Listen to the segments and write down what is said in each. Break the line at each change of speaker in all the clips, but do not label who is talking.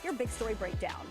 your big story breakdown.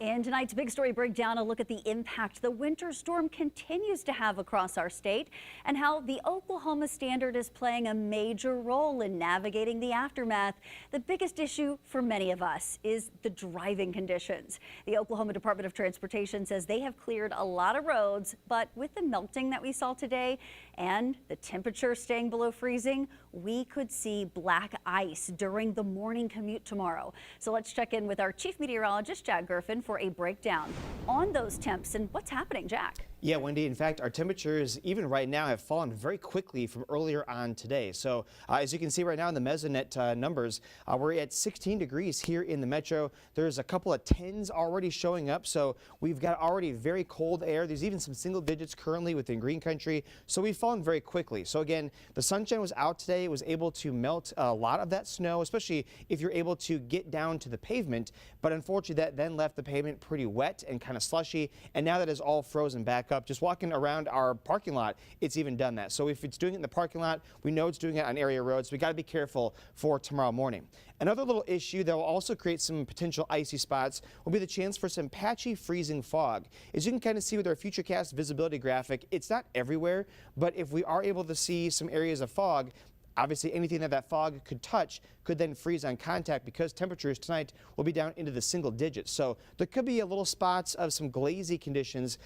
In tonight's Big Story Breakdown, a look at the impact the winter storm continues to have across our state and how the Oklahoma Standard is playing a major role in navigating the aftermath. The biggest issue for many of us is the driving conditions. The Oklahoma Department of Transportation says they have cleared a lot of roads, but with the melting that we saw today and the temperature staying below freezing, we could see black ice during the morning commute tomorrow. So let's check in with our chief meteorologist, Jack Griffin, for a breakdown on those temps and what's happening. Jack.
Yeah, Wendy, in fact, our temperatures even right now have fallen very quickly from earlier on today. So as you can see right now in the Mesonet numbers, we're at 16 degrees here in the metro. There's a couple of 10s already showing up. So we've got already very cold air. There's even some single digits currently within green country. So we've fallen very quickly. So again, the sunshine was out today. It was able to melt a lot of that snow, especially if you're able to get down to the pavement. But unfortunately, that then left the pavement pretty wet and kind of slushy. And now that is all frozen back up. Just walking around our parking lot, it's even done that. So if it's doing it in the parking lot, we know it's doing it on area roads. So we got to be careful for tomorrow morning. Another little issue that will also create some potential icy spots will be the chance for some patchy freezing fog. As you can kind of see with our Futurecast visibility graphic, it's not everywhere, but if we are able to see some areas of fog, obviously anything that fog could touch could then freeze on contact because temperatures tonight will be down into the single digits. So there could be a little spots of some glazy conditions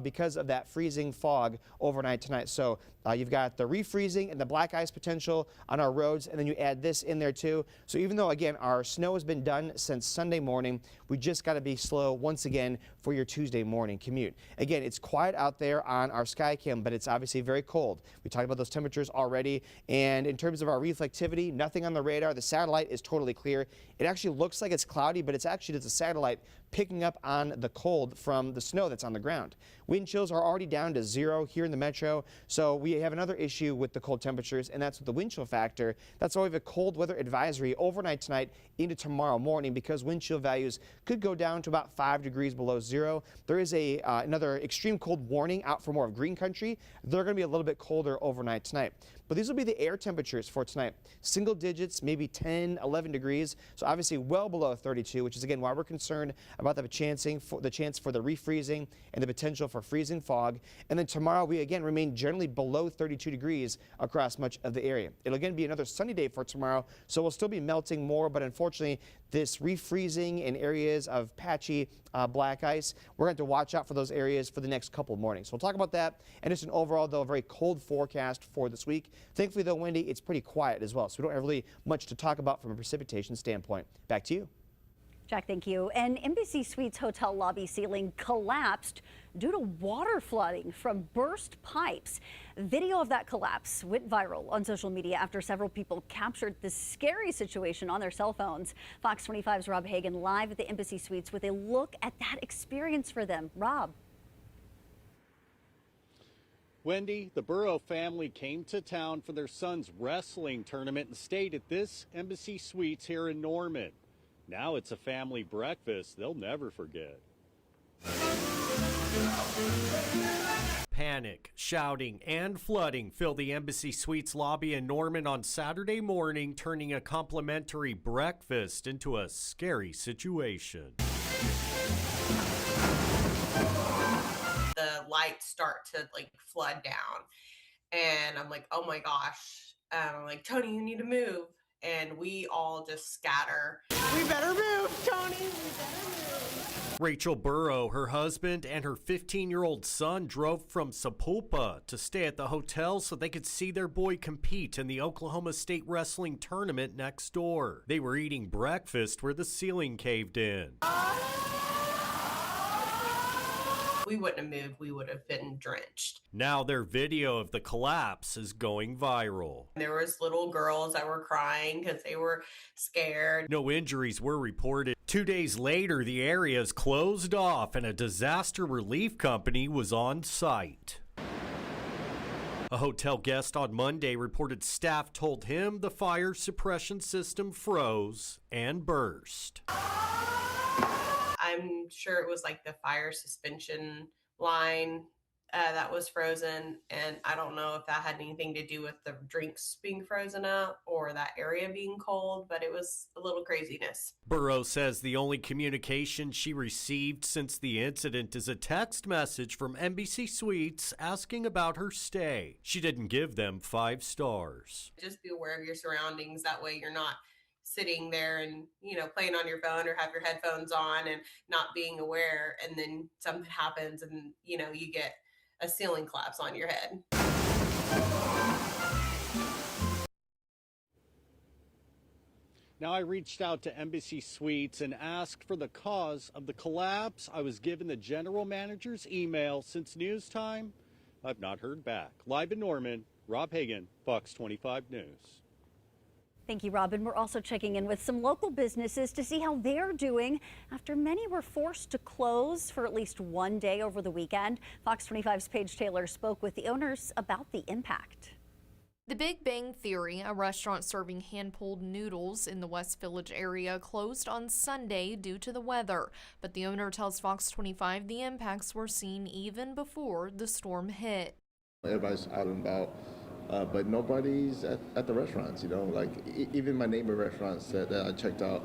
because of that freezing fog overnight tonight. So you've got the refreezing and the black ice potential on our roads, and then you add this in there too. So even though, again, our snow has been done since Sunday morning, we just got to be slow once again for your Tuesday morning commute. Again, it's quiet out there on our Skycam, but it's obviously very cold. We talked about those temperatures already, and in terms of our reflectivity, nothing on the radar. The satellite is totally clear. It actually looks like it's cloudy, but it's actually just a satellite picking up on the cold from the snow that's on the ground. Wind chills are already down to 0 here in the metro, so we have another issue with the cold temperatures, and that's with the wind chill factor. That's why we have a cold weather advisory overnight tonight into tomorrow morning because wind chill values could go down to about 5 degrees below 0. There is another extreme cold warning out for more of green country. They're going to be a little bit colder overnight tonight. But these will be the air temperatures for tonight. Single digits, maybe 10, 11 degrees. So obviously well below 32, which is again why we're concerned about the chance for the refreezing and the potential for freezing fog. And then tomorrow we again remain generally below 32 degrees across much of the area. It'll again be another sunny day for tomorrow, so we'll still be melting more, but unfortunately this refreezing in areas of patchy black ice, we're going to have to watch out for those areas for the next couple of mornings. So we'll talk about that, and just an overall though very cold forecast for this week. Thankfully though, Wendy, it's pretty quiet as well, so we don't have really much to talk about from a precipitation standpoint. Back to you.
Jack, thank you. An Embassy Suites hotel lobby ceiling collapsed due to water flooding from burst pipes. Video of that collapse went viral on social media after several people captured this scary situation on their cell phones. Fox 25's Rob Hagan live at the Embassy Suites with a look at that experience for them. Rob.
Wendy, the Burrow family came to town for their son's wrestling tournament and stayed at this Embassy Suites here in Norman. Now it's a family breakfast they'll never forget.
Panic, shouting, and flooding filled the Embassy Suites lobby in Norman on Saturday morning, turning a complimentary breakfast into a scary situation.
The lights start to flood down, and I'm like, oh my gosh. I'm like, Tony, you need to move. And we all just scatter. We better move, Tony. We better move.
Rachel Burrow, her husband, and her 15-year-old son drove from Sapulpa to stay at the hotel so they could see their boy compete in the Oklahoma State Wrestling Tournament next door. They were eating breakfast where the ceiling caved in.
We wouldn't have moved. We would have been drenched.
Now their video of the collapse is going viral.
There was little girls that were crying because they were scared.
No injuries were reported. 2 days later, the area is closed off and a disaster relief company was on site. A hotel guest on Monday reported staff told him the fire suppression system froze and burst.
I'm sure it was like the fire suspension line that was frozen, and I don't know if that had anything to do with the drinks being frozen up or that area being cold, but it was a little craziness.
Burrow says the only communication she received since the incident is a text message from NBC Suites asking about her stay. She didn't give them 5 stars.
Just be aware of your surroundings. That way you're not sitting there and, playing on your phone or have your headphones on and not being aware, and then something happens and, you get a ceiling collapse on your head.
Now, I reached out to Embassy Suites and asked for the cause of the collapse. I was given the general manager's email. Since news time, I've not heard back. Live in Norman, Rob Hagan, Fox 25 News.
Thank you, Robin. We're also checking in with some local businesses to see how they're doing after many were forced to close for at least one day over the weekend. Fox 25's Paige Taylor spoke with the owners about the impact.
The Big Bang Theory, a restaurant serving hand-pulled noodles in the West Village area, closed on Sunday due to the weather. But the owner tells Fox 25 the impacts were seen even before the storm hit.
Everybody's out and about. But nobody's at the restaurants, like even my neighbor restaurants that I checked out,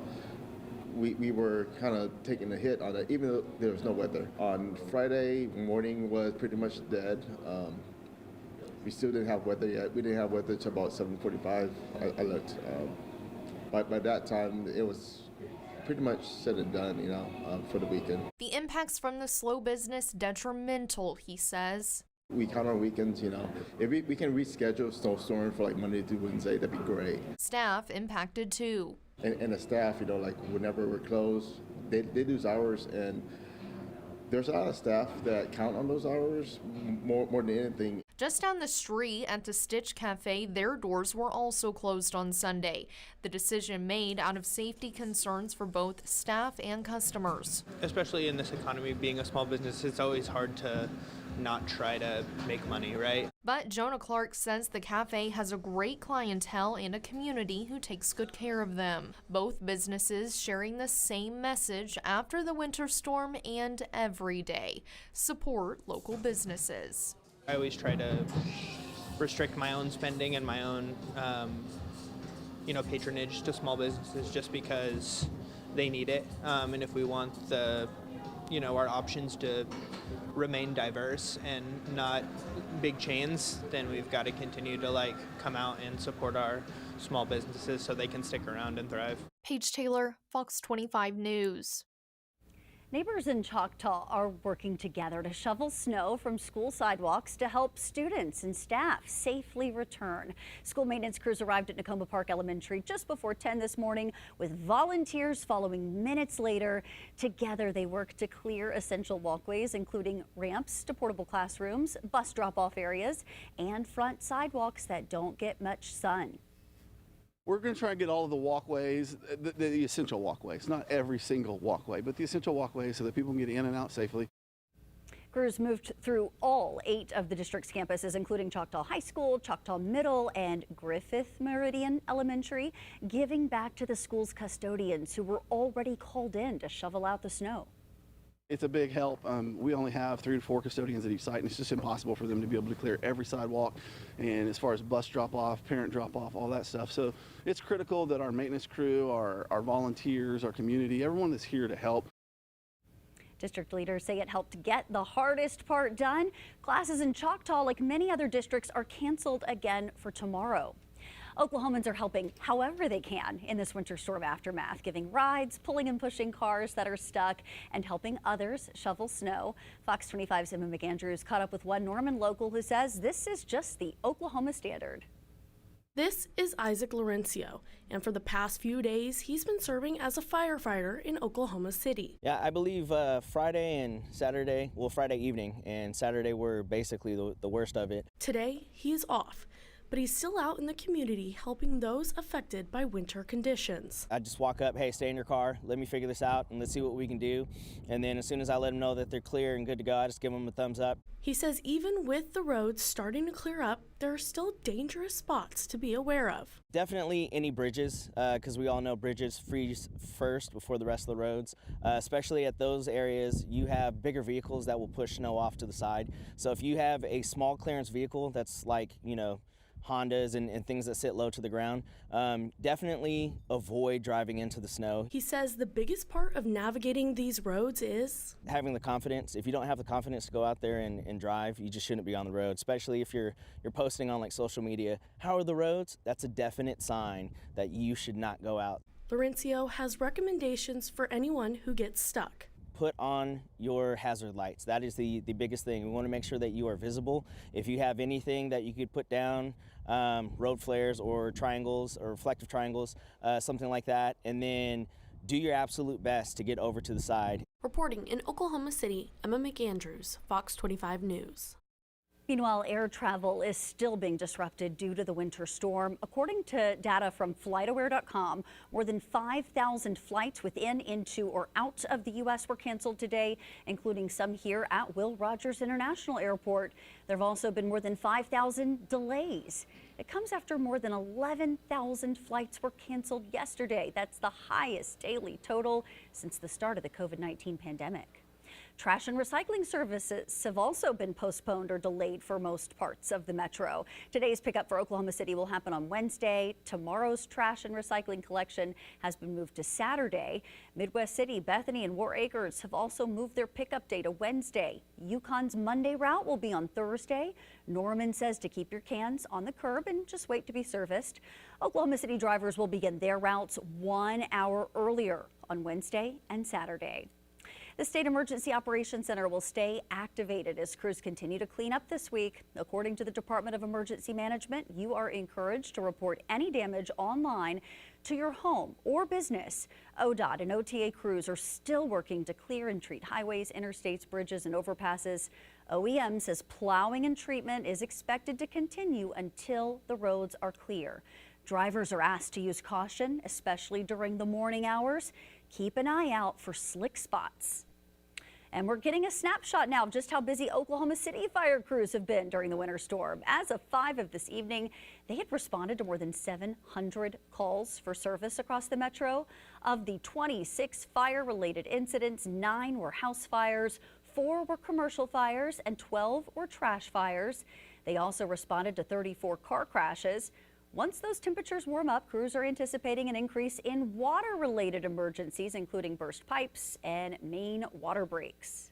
we were kind of taking a hit on it, even though there was no weather. On Friday morning was pretty much dead. We still didn't have weather yet. We didn't have weather until about 7:45. I looked. By that time, it was pretty much said and done, for the weekend.
The impacts from the slow business detrimental, he says.
We count on weekends, If we can reschedule snowstorm for like Monday through Wednesday, that'd be great.
Staff impacted too.
And the staff, like whenever we're closed, they lose hours, and there's a lot of staff that count on those hours more than anything.
Just down the street at the Stitch Cafe, their doors were also closed on Sunday. The decision made out of safety concerns for both staff and customers.
Especially in this economy, being a small business, it's always hard to not try to make money, right?
But Jonah Clark says the cafe has a great clientele and a community who takes good care of them. Both businesses sharing the same message after the winter storm and every day: support local businesses.
I always try to restrict my own spending and my own, patronage to small businesses just because they need it. And if we want our options to remain diverse and not big chains, then we've got to continue to come out and support our small businesses so they can stick around and thrive.
Paige Taylor, Fox 25 News.
Neighbors in Choctaw are working together to shovel snow from school sidewalks to help students and staff safely return. School maintenance crews arrived at Nakoma Park Elementary just before 10 this morning, with volunteers following minutes later. Together, they work to clear essential walkways, including ramps to portable classrooms, bus drop-off areas, and front sidewalks that don't get much sun.
We're going to try and get all of the walkways, the essential walkways, not every single walkway, but the essential walkways so that people can get in and out safely.
Crews moved through all 8 of the district's campuses, including Choctaw High School, Choctaw Middle, and Griffith Meridian Elementary, giving back to the school's custodians who were already called in to shovel out the snow.
It's a big help. We only have 3 to 4 custodians at each site, and it's just impossible for them to be able to clear every sidewalk, and as far as bus drop-off, parent drop-off, all that stuff. So it's critical that our maintenance crew, our volunteers, our community, everyone that's here to help.
District leaders say it helped get the hardest part done. Classes in Choctaw, like many other districts, are canceled again for tomorrow. Oklahomans are helping however they can in this winter storm aftermath, giving rides, pulling and pushing cars that are stuck, and helping others shovel snow. Fox 25's Emma McAndrews caught up with one Norman local who says this is just the Oklahoma standard.
This is Isaac Laurencio, and for the past few days, he's been serving as a firefighter in Oklahoma City.
Yeah, I believe Friday and Saturday, Friday evening and Saturday were basically the worst of it.
Today, he is off, but he's still out in the community helping those affected by winter conditions.
I just walk up, hey, stay in your car, let me figure this out, and let's see what we can do. And then as soon as I let them know that they're clear and good to go, I just give them a thumbs up.
He says even with the roads starting to clear up, there are still dangerous spots to be aware of.
Definitely any bridges, because we all know bridges freeze first before the rest of the roads. Especially at those areas, you have bigger vehicles that will push snow off to the side. So if you have a small clearance vehicle that's like, Hondas and things that sit low to the ground, definitely avoid driving into the snow.
He says the biggest part of navigating these roads is
having the confidence. If you don't have the confidence to go out there and drive, you just shouldn't be on the road, especially if you're posting on like social media, how are the roads? That's a definite sign that you should not go out.
Laurencio has recommendations for anyone who gets stuck.
Put on your hazard lights. That is the biggest thing. We want to make sure that you are visible. If you have anything that you could put down, road flares or triangles or reflective triangles, something like that, and then do your absolute best to get over to the side.
Reporting in Oklahoma City, Emma McAndrews, Fox 25 News.
Meanwhile, air travel is still being disrupted due to the winter storm. According to data from FlightAware.com, more than 5,000 flights within, into, or out of the U.S. were canceled today, including some here at Will Rogers International Airport. There have also been more than 5,000 delays. It comes after more than 11,000 flights were canceled yesterday. That's the highest daily total since the start of the COVID-19 pandemic. Trash and recycling services have also been postponed or delayed for most parts of the metro. Today's pickup for Oklahoma City will happen on Wednesday. Tomorrow's trash and recycling collection has been moved to Saturday. Midwest City, Bethany, and War Acres have also moved their pickup day to Wednesday. Yukon's Monday route will be on Thursday. Norman says to keep your cans on the curb and just wait to be serviced. Oklahoma City drivers will begin their routes 1 hour earlier on Wednesday and Saturday. The State Emergency Operations Center will stay activated as crews continue to clean up this week. According to the Department of Emergency Management, you are encouraged to report any damage online to your home or business. ODOT and OTA crews are still working to clear and treat highways, interstates, bridges, and overpasses. OEM says plowing and treatment is expected to continue until the roads are clear. Drivers are asked to use caution, especially during the morning hours. Keep an eye out for slick spots. And we're getting a snapshot now of just how busy Oklahoma City fire crews have been during the winter storm. As of 5 of this evening, they had responded to more than 700 calls for service across the metro. Of the 26 fire-related incidents, 9 were house fires, 4 were commercial fires, and 12 were trash fires. They also responded to 34 car crashes. Once those temperatures warm up, crews are anticipating an increase in water-related emergencies, including burst pipes and main water breaks.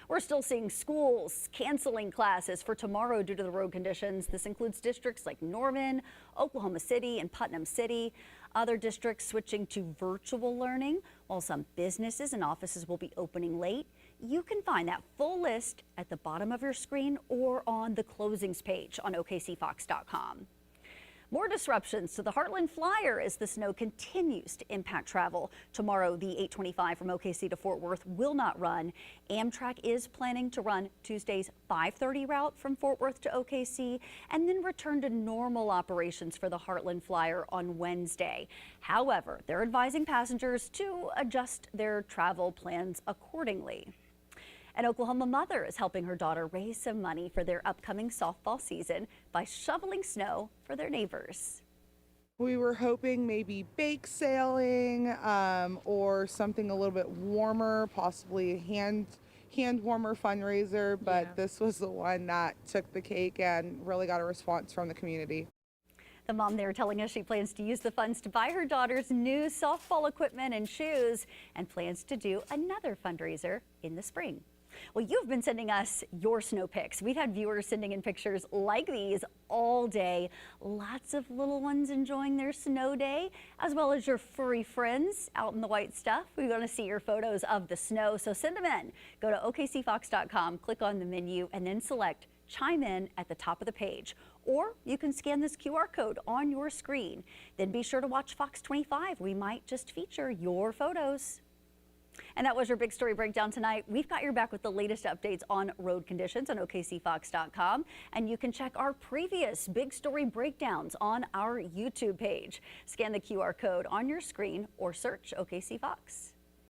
We're still seeing schools canceling classes for tomorrow due to the road conditions. This includes districts like Norman, Oklahoma City, and Putnam City. Other districts switching to virtual learning, while some businesses and offices will be opening late. You can find that full list at the bottom of your screen or on the closings page on OKCFox.com. More disruptions to the Heartland Flyer as the snow continues to impact travel. Tomorrow, the 825 from OKC to Fort Worth will not run. Amtrak is planning to run Tuesday's 5:30 route from Fort Worth to OKC and then return to normal operations for the Heartland Flyer on Wednesday. However, they're advising passengers to adjust their travel plans accordingly. An Oklahoma mother is helping her daughter raise some money for their upcoming softball season by shoveling snow for their neighbors.
We were hoping maybe bake sailing or something a little bit warmer, possibly a hand warmer fundraiser, but This was the one that took the cake and really got a response from the community.
The mom there telling us she plans to use the funds to buy her daughter's new softball equipment and shoes and plans to do another fundraiser in the spring. Well, you've been sending us your snow pics. We've had viewers sending in pictures like these all day. Lots of little ones enjoying their snow day, as well as your furry friends out in the white stuff. We want to see your photos of the snow, so send them in. Go to OKCFox.com, click on the menu, and then select Chime In at the top of the page. Or you can scan this QR code on your screen. Then be sure to watch Fox 25. We might just feature your photos. And that was your Big Story Breakdown tonight. We've got your back with the latest updates on road conditions on OKCFox.com. And you can check our previous Big Story Breakdowns on our YouTube page. Scan the QR code on your screen or search OKC Fox.